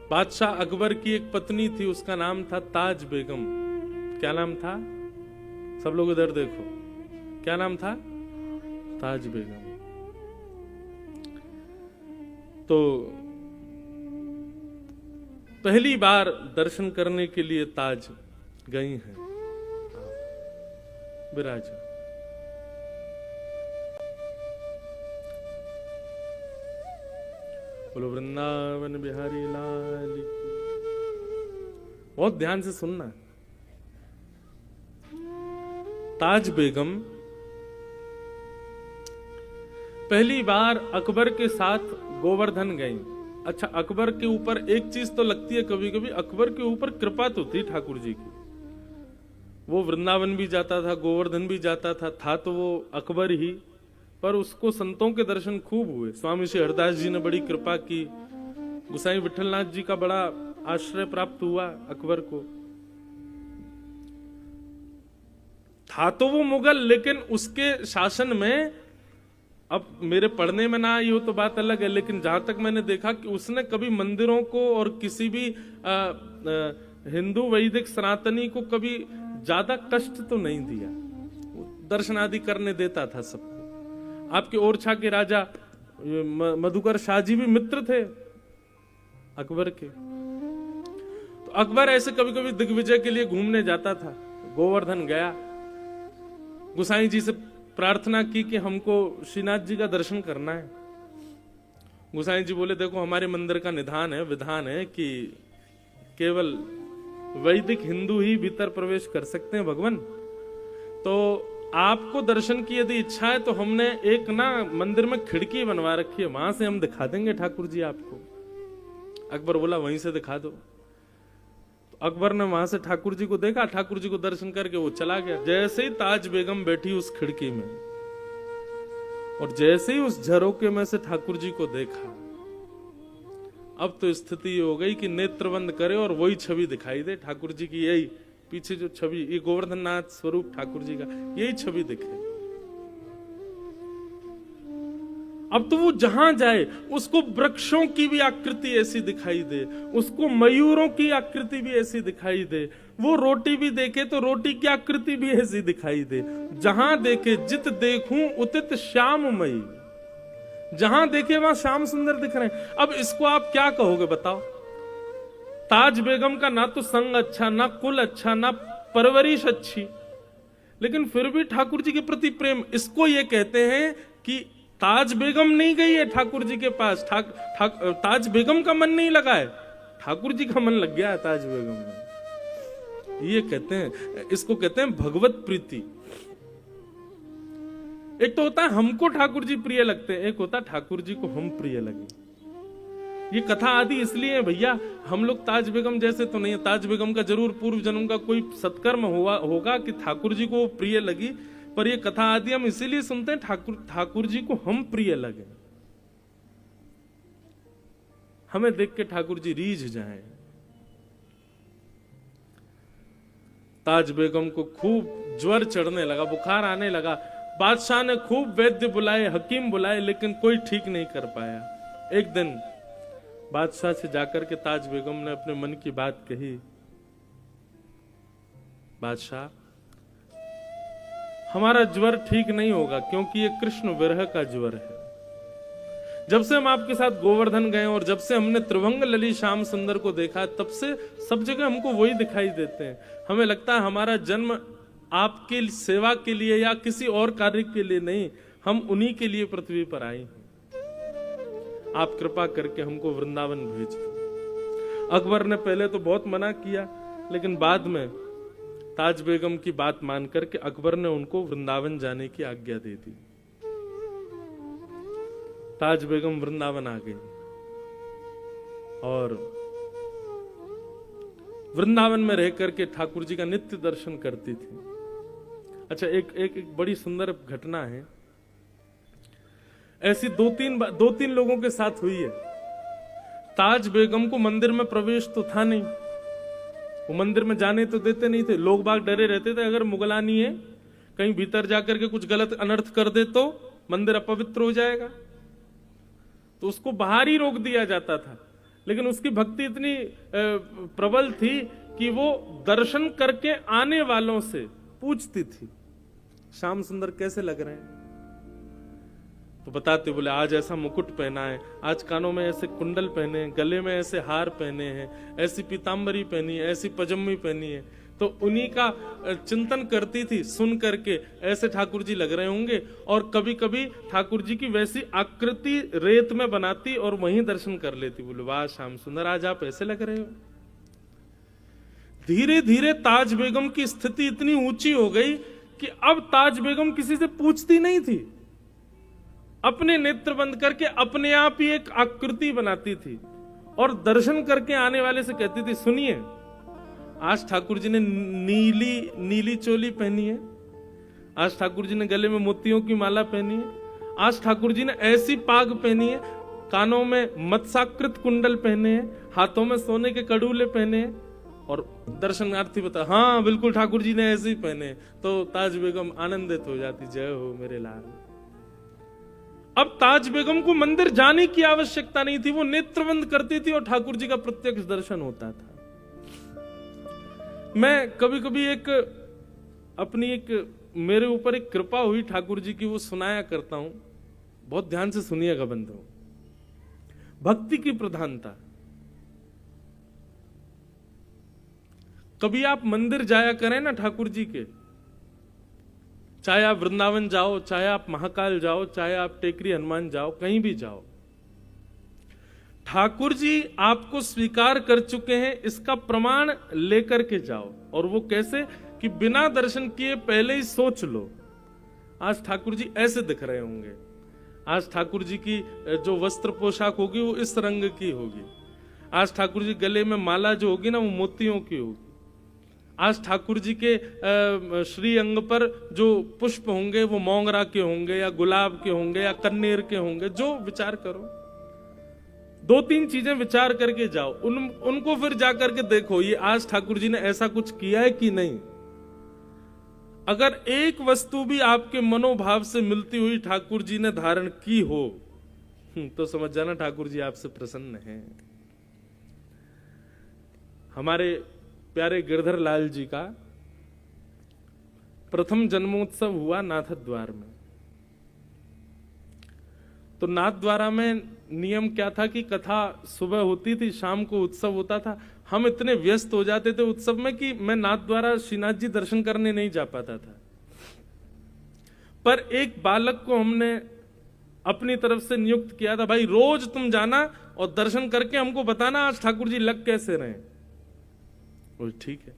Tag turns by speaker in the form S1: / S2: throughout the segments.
S1: बादशाह अकबर की एक पत्नी थी, उसका नाम था ताज बेगम। क्या नाम था? सब लोग इधर देखो, क्या नाम था? ताज बेगम। तो पहली बार दर्शन करने के लिए ताज गई हैं। विराज बोलो वृंदावन बिहारी लाल की। बहुत ध्यान से सुनना। ताज बेगम पहली बार अकबर के साथ गोवर्धन गई। अच्छा, अकबर के ऊपर एक चीज तो लगती है कभी कभी, अकबर के ऊपर कृपा तो थी ठाकुर जी की। वो वृंदावन भी जाता था, गोवर्धन भी जाता था तो वो अकबर ही, पर उसको संतों के दर्शन खूब हुए। स्वामी श्री हरदास जी ने बड़ी कृपा की, गुसाई विठलनाथ जी का बड़ा आश्रय प्राप्त हुआ अकबर को। था तो वो मुगल, लेकिन उसके शासन में, अब मेरे पढ़ने में ना आई हो तो बात अलग है, लेकिन जहां तक मैंने देखा कि उसने कभी मंदिरों को और किसी भी हिंदू वैदिक सनातनी को कभी ज्यादा कष्ट तो नहीं दिया। दर्शन आदि करने देता था सबको। आपके ओरछा के राजा मधुकर शाह जी भी मित्र थे अकबर के। तो अकबर ऐसे कभी कभी दिग्विजय के लिए घूमने जाता था। गोवर्धन गया, गुसाई जी से प्रार्थना की कि हमको श्रीनाथ जी का दर्शन करना है। गुसाई जी बोले देखो हमारे मंदिर का निधान है, विधान है कि केवल वैदिक हिंदू ही भीतर प्रवेश कर सकते हैं भगवान। तो आपको दर्शन की यदि इच्छा है तो हमने एक ना मंदिर में खिड़की बनवा रखी है, वहां से हम दिखा देंगे ठाकुर जी आपको। अकबर बोला वहीं से दिखा दो। तो अकबर ने वहां से ठाकुर जी को देखा, ठाकुर जी को दर्शन करके वो चला गया। जैसे ही ताज बेगम बैठी उस खिड़की में और जैसे ही उस झरोके में से ठाकुर जी को देखा, अब तो स्थिति हो गई कि नेत्र बंद करे और वही छवि दिखाई दे ठाकुर जी की। यही पीछे जो छवि, ये गोवर्धन नाथ स्वरूप ठाकुर जी का, यही छवि दिखे। अब तो वो जहां जाए उसको वृक्षों की भी आकृति ऐसी दिखाई दे, उसको मयूरों की आकृति भी ऐसी दिखाई दे, वो रोटी भी देखे तो रोटी की आकृति भी ऐसी दिखाई दे। जहां देखे जित देखूं उतित श्याममयी, जहां देखे वहां श्याम सुंदर दिख रहे हैं। अब इसको आप क्या कहोगे बताओ? ताज बेगम का ना तो संग अच्छा, ना कुल अच्छा, ना परवरिश अच्छी, लेकिन फिर भी ठाकुर जी के प्रति प्रेम। इसको ये कहते हैं कि ताज बेगम नहीं गई है ठाकुर जी के पास, ताज बेगम का मन नहीं लगा है, ठाकुर जी का मन लग गया है ताज बेगम में। ये कहते हैं, इसको कहते हैं भगवत प्रीति। एक तो होता है हमको ठाकुर जी प्रिय लगते हैं, एक होता है ठाकुर जी को हम प्रिय लगे। ये कथा आदि इसलिए है भैया, हम लोग ताज बेगम जैसे तो नहीं है। ताज बेगम का जरूर पूर्व जन्म का कोई सत्कर्म होगा कि ठाकुर जी को प्रिय लगी, पर ये कथा आदि हम इसीलिए सुनते हैं ठाकुर जी को हम प्रिय लगे, हमें देख के ठाकुर जी रीझ जाएं। ताज बेगम को खूब ज्वर चढ़ने लगा, बुखार आने लगा। बादशाह ने खूब वैद्य बुलाए, हकीम बुलाए, लेकिन कोई ठीक नहीं कर पाया। एक दिन बादशाह से जाकर के ताज बेगम ने अपने मन की बात कही, बादशाह हमारा ज्वर ठीक नहीं होगा, क्योंकि ये कृष्ण विरह का ज्वर है। जब से हम आपके साथ गोवर्धन गए और जब से हमने त्रिभंग लली श्याम सुंदर को देखा, तब से सब जगह हमको वही दिखाई देते हैं। हमें लगता है हमारा जन्म आपकी सेवा के लिए या किसी और कार्य के लिए नहीं, हम उन्हीं के लिए पृथ्वी पर आए हैं। आप कृपा करके हमको वृंदावन भेज दो। अकबर ने पहले तो बहुत मना किया, लेकिन बाद में ताज बेगम की बात मान करके अकबर ने उनको वृंदावन जाने की आज्ञा दे दी। ताज बेगम वृंदावन आ गई और वृंदावन में रह करके ठाकुर जी का नित्य दर्शन करती थी। अच्छा, एक बड़ी सुंदर घटना है, ऐसी दो तीन लोगों के साथ हुई है। ताज बेगम को मंदिर में प्रवेश तो था नहीं, वो मंदिर में जाने तो देते नहीं थे। लोग बाग डरे रहते थे, अगर मुगलानी है कहीं भीतर जाकर के कुछ गलत अनर्थ कर दे तो मंदिर अपवित्र हो जाएगा, तो उसको बाहर ही रोक दिया जाता था। लेकिन उसकी भक्ति इतनी प्रबल थी कि वो दर्शन करके आने वालों से पूछती थी, श्याम सुंदर कैसे लग रहे हैं? तो बताते, बोले आज ऐसा मुकुट पहना है, आज कानों में ऐसे कुंडल पहने हैं, गले में ऐसे हार पहने हैं, ऐसी पीतांबरी पहनी है, ऐसी पजम्मी पहनी है। तो उन्हीं का चिंतन करती थी, सुन करके ऐसे ठाकुर जी लग रहे होंगे। और कभी कभी ठाकुर जी की वैसी आकृति रेत में बनाती और वहीं दर्शन कर लेती। बोले वाह श्याम सुंदर, आज आप ऐसे लग रहे हो। धीरे धीरे ताज बेगम की स्थिति इतनी ऊंची हो गई कि अब ताज बेगम किसी से पूछती नहीं थी, अपने नेत्र बंद करके अपने आप ही एक आकृति बनाती थी और दर्शन करके आने वाले से कहती थी, सुनिए आज ठाकुर जी ने नीली चोली पहनी है, आज ठाकुर जी ने गले में मोतियों की माला पहनी है, आज ठाकुर जी ने ऐसी पाग पहनी है, कानों में मत्स्याकृत कुंडल पहने हैं, हाथों में सोने के कड़ूले पहने हैं। और दर्शनार्थी बता, हाँ बिल्कुल ठाकुर जी ने ऐसे ही पहने। तो ताज बेगम आनंदित हो जाती, जय हो मेरे लाल। अब ताज बेगम को मंदिर जाने की आवश्यकता नहीं थी, वो नेत्र बंद करती थी और ठाकुर जी का प्रत्यक्ष दर्शन होता था। मैं कभी कभी मेरे ऊपर एक कृपा हुई ठाकुर जी की, वो सुनाया करता हूं, बहुत ध्यान से सुनिएगा बंधु। भक्ति की प्रधानता। कभी आप मंदिर जाया करें ना ठाकुर जी के, चाहे आप वृंदावन जाओ, चाहे आप महाकाल जाओ, चाहे आप टेकरी हनुमान जाओ, कहीं भी जाओ, ठाकुर जी आपको स्वीकार कर चुके हैं, इसका प्रमाण लेकर के जाओ। और वो कैसे कि बिना दर्शन किए पहले ही सोच लो, आज ठाकुर जी ऐसे दिख रहे होंगे, आज ठाकुर जी की जो वस्त्र पोशाक होगी वो इस रंग की होगी, आज ठाकुर जी गले में माला जो होगी ना वो मोतियों की होगी, आज ठाकुर जी के श्री अंग पर जो पुष्प होंगे वो मोंगरा के होंगे या गुलाब के होंगे या कन्नेर के होंगे। जो विचार करो, 2-3 चीजें विचार करके जाओ, उनको फिर जाकर के देखो ये आज ठाकुर जी ने ऐसा कुछ किया है कि नहीं। अगर एक वस्तु भी आपके मनोभाव से मिलती हुई ठाकुर जी ने धारण की हो तो समझ जाना ठाकुर जी आपसे प्रसन्न हैं। हमारे प्यारे गिरधर लाल जी का प्रथम जन्मोत्सव हुआ नाथद्वार में। तो नाथद्वारा में नियम क्या था कि कथा सुबह होती थी, शाम को उत्सव होता था। हम इतने व्यस्त हो जाते थे उत्सव में कि मैं नाथद्वारा श्रीनाथ जी दर्शन करने नहीं जा पाता था। पर एक बालक को हमने अपनी तरफ से नियुक्त किया था, भाई रोज तुम जाना और दर्शन करके हमको बताना आज ठाकुर जी लग कैसे रहे। वो ठीक है।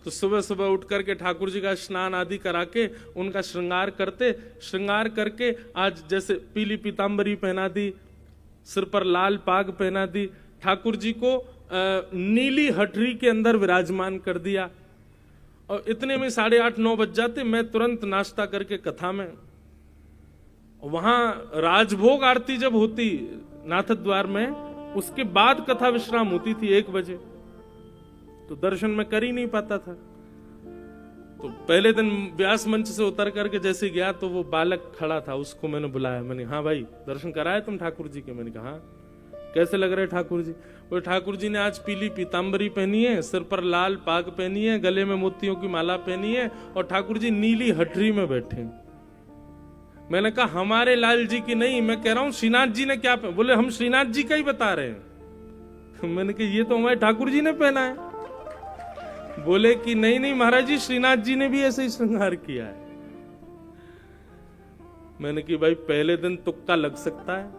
S1: तो सुबह सुबह उठ करके ठाकुर जी का स्नान आदि करा के उनका श्रृंगार करके आज जैसे पीली पीतांबरी पहना दी, सिर पर लाल पाग पहना दी, ठाकुर जी को नीली हठरी के अंदर विराजमान कर दिया। और इतने में 8:30-9 बज जाते, मैं तुरंत नाश्ता करके कथा में, वहां राजभोग आरती जब होती नाथद्वार में, उसके बाद कथा विश्राम होती थी 1 बजे। तो दर्शन में कर ही नहीं पाता था। तो पहले दिन व्यास मंच से उतर करके जैसे गया तो वो बालक खड़ा था, उसको मैंने बुलाया। मैंने, हाँ भाई दर्शन कराए तुम ठाकुर जी के? मैंने कहा हाँ। कैसे लग रहे ठाकुर जी? वो ठाकुर जी ने आज पीली पीतांबरी पहनी है, सिर पर लाल पाग पहनी है, गले में मोतियों की माला पहनी है और ठाकुर जी नीली हठरी में बैठे। मैंने कहा हमारे लाल जी की नहीं, मैं कह रहा हूं श्रीनाथ जी ने क्या पहना। बोले हम श्रीनाथ जी का ही बता रहे हैं। मैंने कहा ये तो हमारे ठाकुर जी ने पहना है। बोले कि नहीं नहीं महाराज जी, श्रीनाथ जी ने भी ऐसे ही श्रृंगार किया है। मैंने कि भाई पहले दिन तुक्का लग सकता है,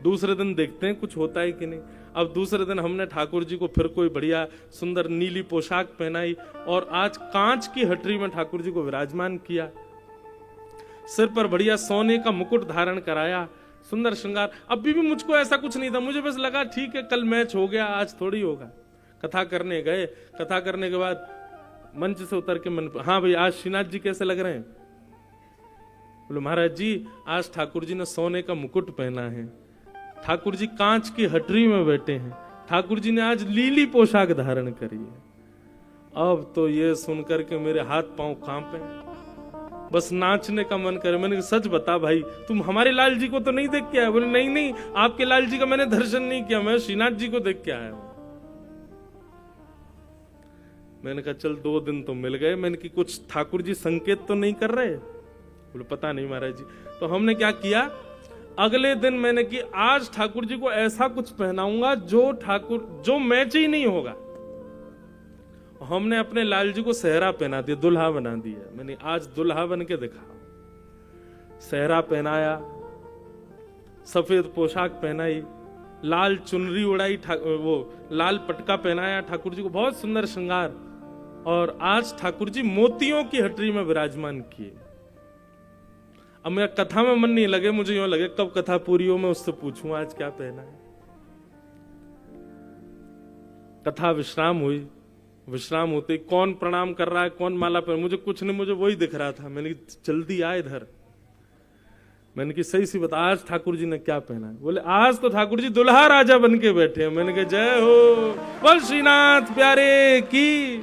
S1: दूसरे दिन देखते हैं कुछ होता है कि नहीं। अब दूसरे दिन हमने ठाकुर जी को फिर कोई बढ़िया सुंदर नीली पोशाक पहनाई और आज कांच की हटरी में ठाकुर जी को विराजमान किया, सिर पर बढ़िया सोने का मुकुट धारण कराया, सुंदर श्रृंगार। अभी भी मुझको ऐसा कुछ नहीं था, मुझे बस लगा ठीक है कल मैच हो गया, आज थोड़ी होगा। कथा करने गए, कथा करने के बाद मंच से उतर के मन, हाँ भाई आज श्रीनाथ जी कैसे लग रहे हैं? बोले महाराज जी आज ठाकुर जी ने सोने का मुकुट पहना है, ठाकुर जी कांच की हटरी में बैठे हैं, ठाकुर जी ने आज लीली पोशाक धारण करी है। अब तो ये सुनकर के मेरे हाथ पांव कांपे। बस नाचने का मन करे। मैंने कहा सच बता भाई, तुम हमारे लाल जी को तो नहीं देख के आया? बोले नहीं नहीं, आपके लाल जी का मैंने दर्शन नहीं किया, मैं श्रीनाथ जी को देख के आया हूं। मैंने कहा चल 2 दिन तो मिल गए। मैंने कि कुछ ठाकुर जी संकेत तो नहीं कर रहे? बोले पता नहीं महाराज जी। तो हमने क्या किया, अगले दिन मैंने कि आज ठाकुर जी को ऐसा कुछ पहनाऊंगा जो मैच ही नहीं होगा। हमने अपने लाल जी को सेहरा पहना दिया, दुल्हा बना दिया। मैंने आज दुल्हा बन के दिखा। सेहरा पहनाया, सफेद पोशाक पहनाई, लाल चुनरी उड़ाई, वो लाल पटका पहनाया ठाकुर जी को, बहुत सुंदर श्रृंगार। और आज ठाकुर जी मोतियों की हटरी में विराजमान किए। अब मेरा कथा में मन नहीं लगे, मुझे यूं लगे कब कथा पूरी हो मैं उससे पूछूं आज क्या पहना है। कथा विश्राम हुई। विश्राम होते कौन प्रणाम कर रहा है, कौन माला पहन, मुझे कुछ नहीं, मुझे वही दिख रहा था। मैंने जल्दी आ इधर। मैंने कि सही सी बता आज ठाकुर जी ने क्या पहना है? बोले आज तो ठाकुर जी दुल्हा राजा बन के बैठे हैं। मैंने कहा जय हो, बोल श्रीनाथ प्यारे की।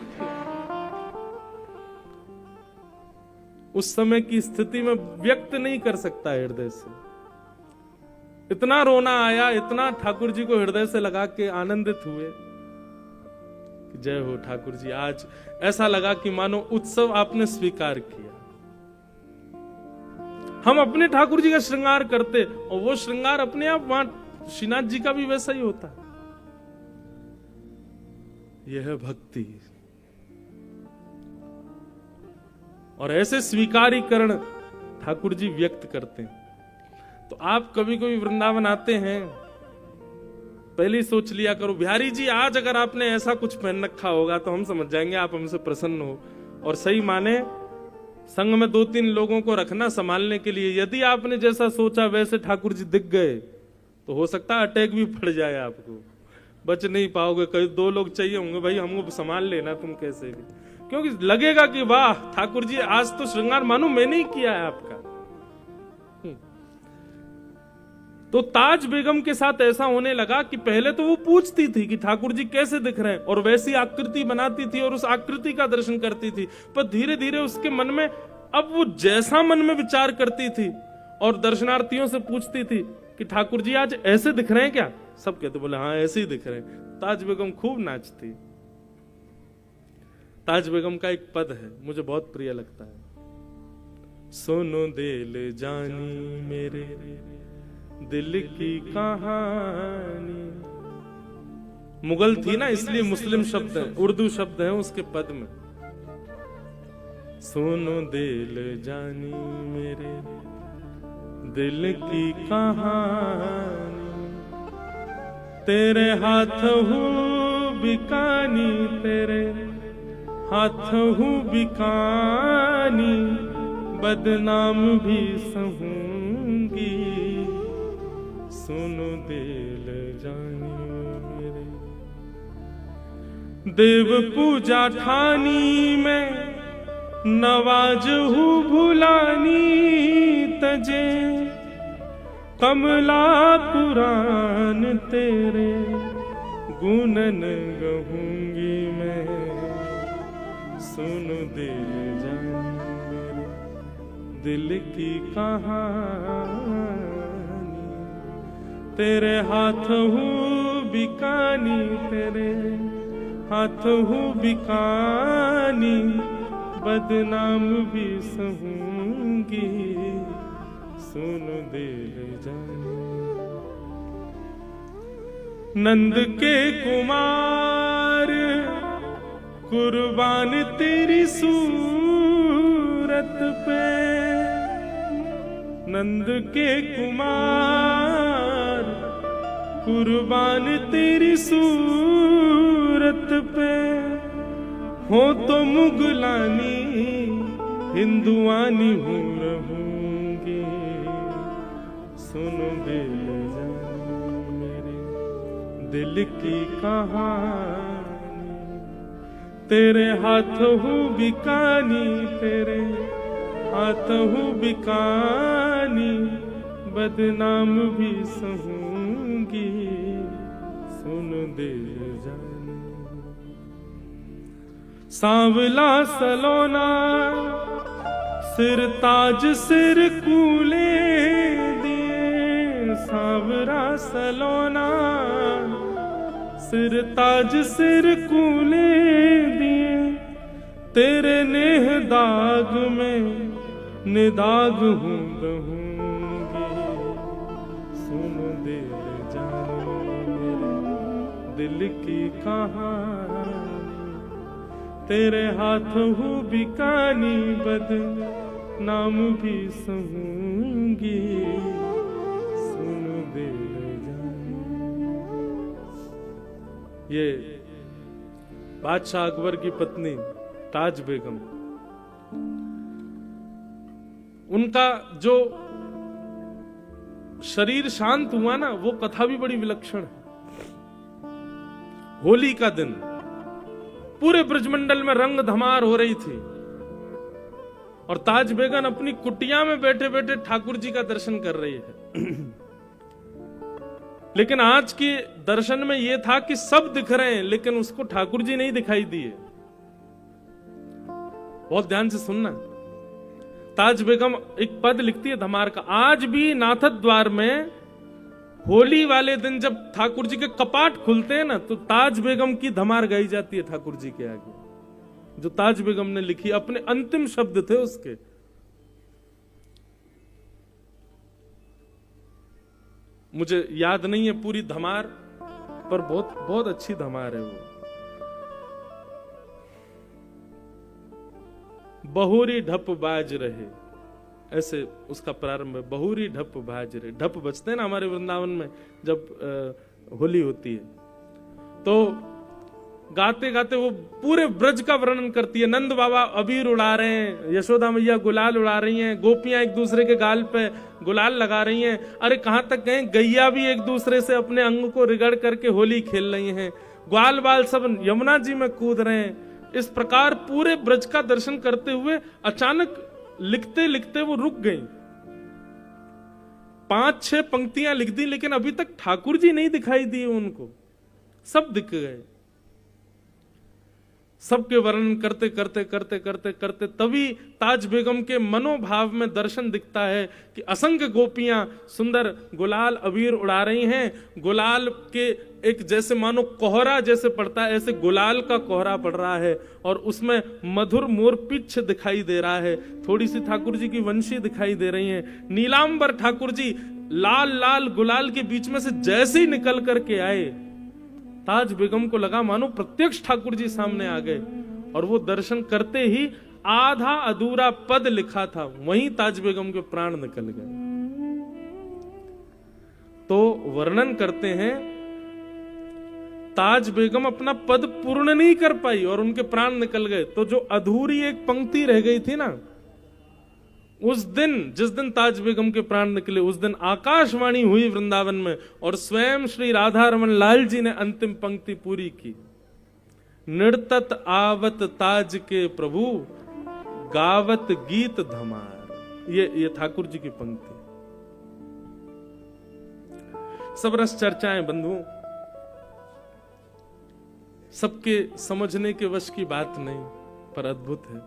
S1: उस समय की स्थिति में व्यक्त नहीं कर सकता हृदय से। इतना रोना आया, इतना ठाकुर जी को हृदय से लगा के आनंदित हुए। जय हो ठाकुर जी, आज ऐसा लगा कि मानो उत्सव आपने स्वीकार किया। हम अपने ठाकुर जी का श्रृंगार करते और वो श्रृंगार अपने आप वहां श्रीनाथ जी का भी वैसा ही होता। यह है भक्ति। और ऐसे स्वीकारीकरण ठाकुर जी व्यक्त करते हैं। तो आप कभी कभी वृंदावन आते हैं, पहले ही सोच लिया करो बिहारी जी आज अगर आपने ऐसा कुछ पहन रखा होगा तो हम समझ जाएंगे आप हमसे प्रसन्न हो। और सही माने संग में 2-3 लोगों को रखना संभालने के लिए। यदि आपने जैसा सोचा वैसे ठाकुर जी दिख गए तो हो सकता है अटैक भी पड़ जाए, आपको बच नहीं पाओगे। कई 2 लोग चाहिए होंगे, भाई हमको संभाल लेना तुम कैसे भी, क्योंकि लगेगा कि वाह ठाकुर जी आज तो श्रृंगार मानो मैंने ही किया है आपका। तो ताज बेगम के साथ ऐसा होने लगा कि पहले तो वो पूछती थी कि ठाकुर जी कैसे दिख रहे हैं और वैसी आकृति बनाती थी और उस आकृति का दर्शन करती थी। पर धीरे धीरे उसके मन में अब वो जैसा मन में विचार करती थी और दर्शनार्थियों से पूछती थी कि ठाकुर जी आज ऐसे दिख रहे हैं क्या? सब कहते बोले हाँ ऐसे ही दिख रहे हैं। ताज बेगम खूब नाचती। ताज बेगम का एक पद है मुझे बहुत प्रिय लगता है। सुनो दिल जानी मेरे दिल की कहानी। मुगल थी ना इसलिए मुस्लिम शब्द है, उर्दू शब्द है उसके पद में। सुनो दिल जानी मेरे दिल की कहानी, तेरे हाथ हूँ बिकानी, तेरे हाथ हूँ बिकानी, बदनाम भी सहूंगी। सुनो दिल जानी मेरे देव पूजा ठानी में, नवाज हूँ भुलानी तजे, कमला कुरान तेरे गुनन गहूंगी मैं। सुनो दिल जानी मेरे दिल की कहानी, तेरे हाथ हूँ बिकानी, तेरे हाथ हूँ बिकानी, बदनाम भी सहूंगी। सुनो दिल जानी नंद के कुमार कुर्बान तेरी सूरत पे, नंद के कुमार कुर्बान तेरी सूरत पे, हो तो मुगलानी हिंदुआनी हूँ रहूंगी। सुनो दिल जानी मेरे दिल की कहानी, तेरे हाथ हूँ बिकानी, तेरे हाथ हूँ बिकानी, बदनाम भी सहूंगी। सुनो दिल जानी सांवला सलोना सिर ताज सिर कूले दिए सांवरा सलोना, सिर ताज सिर कूले दिए तेरे नेह दाग में निदाग हूँ रहूंगी। सुनो दिल जानो मेरे दिल की कहानी, तेरे हाथों हूँ बिकानी बद नाम भी सहूंगी। सुनो दिल जानो। ये बादशाह अकबर की पत्नी ताज बेगम, उनका जो शरीर शांत हुआ ना, वो कथा भी बड़ी विलक्षण है। होली का दिन पूरे ब्रजमंडल में रंग धमार हो रही थी और ताज बेगम अपनी कुटिया में बैठे बैठे ठाकुर जी का दर्शन कर रही है। लेकिन आज के दर्शन में यह था कि सब दिख रहे हैं लेकिन उसको ठाकुर जी नहीं दिखाई दिए। बहुत ध्यान से सुनना। ताज बेगम एक पद लिखती है धमार का, आज भी नाथद द्वार में होली वाले दिन जब ठाकुर जी के कपाट खुलते हैं ना, तो ताज बेगम की धमार गाई जाती है ठाकुर जी के आगे, जो ताज बेगम ने लिखी, अपने अंतिम शब्द थे उसके। मुझे याद नहीं है पूरी धमार, पर बहुत बहुत अच्छी धमार है वो। बहुरी ढप बाज रहे, ऐसे उसका प्रारंभ है। बहुरी ढप बाज रहे, ढप बजते हैं ना हमारे वृंदावन में जब होली होती है, तो गाते गाते वो पूरे ब्रज का वर्णन करती है। नंद बाबा अबीर उड़ा रहे हैं, यशोदा मैया गुलाल उड़ा रही हैं, गोपियां एक दूसरे के गाल पे गुलाल लगा रही हैं। अरे कहां तक गए, गैया भी एक दूसरे से अपने अंग को रिगड़ करके होली खेल रही हैं। ग्वाल बाल सब यमुना जी में कूद रहे हैं। इस प्रकार पूरे ब्रज का दर्शन करते हुए अचानक लिखते लिखते वो रुक गई। 5-6 पंक्तियां लिख दी लेकिन अभी तक ठाकुर जी नहीं दिखाई दिए उनको, सब दिख गए। सबके वर्णन करते करते करते करते करते तभी ताज बेगम के मनोभाव में दर्शन दिखता है कि असंख्य गोपियां सुंदर गुलाल अबीर उड़ा रही हैं। गुलाल के एक जैसे मानो कोहरा जैसे पड़ता है, ऐसे गुलाल का कोहरा पड़ रहा है और उसमें मधुर मोर पिच्छ दिखाई दे रहा है। थोड़ी सी ठाकुर जी की वंशी दिखाई दे रही है। नीलांबर ठाकुर जी लाल लाल गुलाल के बीच में से जैसे ही निकल करके आए, ताज बेगम को लगा मानो प्रत्यक्ष ठाकुर जी सामने आ गए। और वो दर्शन करते ही आधा अधूरा पद लिखा था, वहीं ताज बेगम के प्राण निकल गए। तो वर्णन करते हैं ताज बेगम अपना पद पूर्ण नहीं कर पाई और उनके प्राण निकल गए। तो जो अधूरी एक पंक्ति रह गई थी ना, उस दिन जिस दिन ताज बेगम के प्राण निकले, उस दिन आकाशवाणी हुई वृंदावन में और स्वयं श्री राधा रमन लाल जी ने अंतिम पंक्ति पूरी की। नृतत आवत ताज के प्रभु, गावत गीत धमार। ये ठाकुर जी की पंक्ति। सब रस चर्चाएं बंधुओं, सबके समझने के वश की बात नहीं, पर अद्भुत है।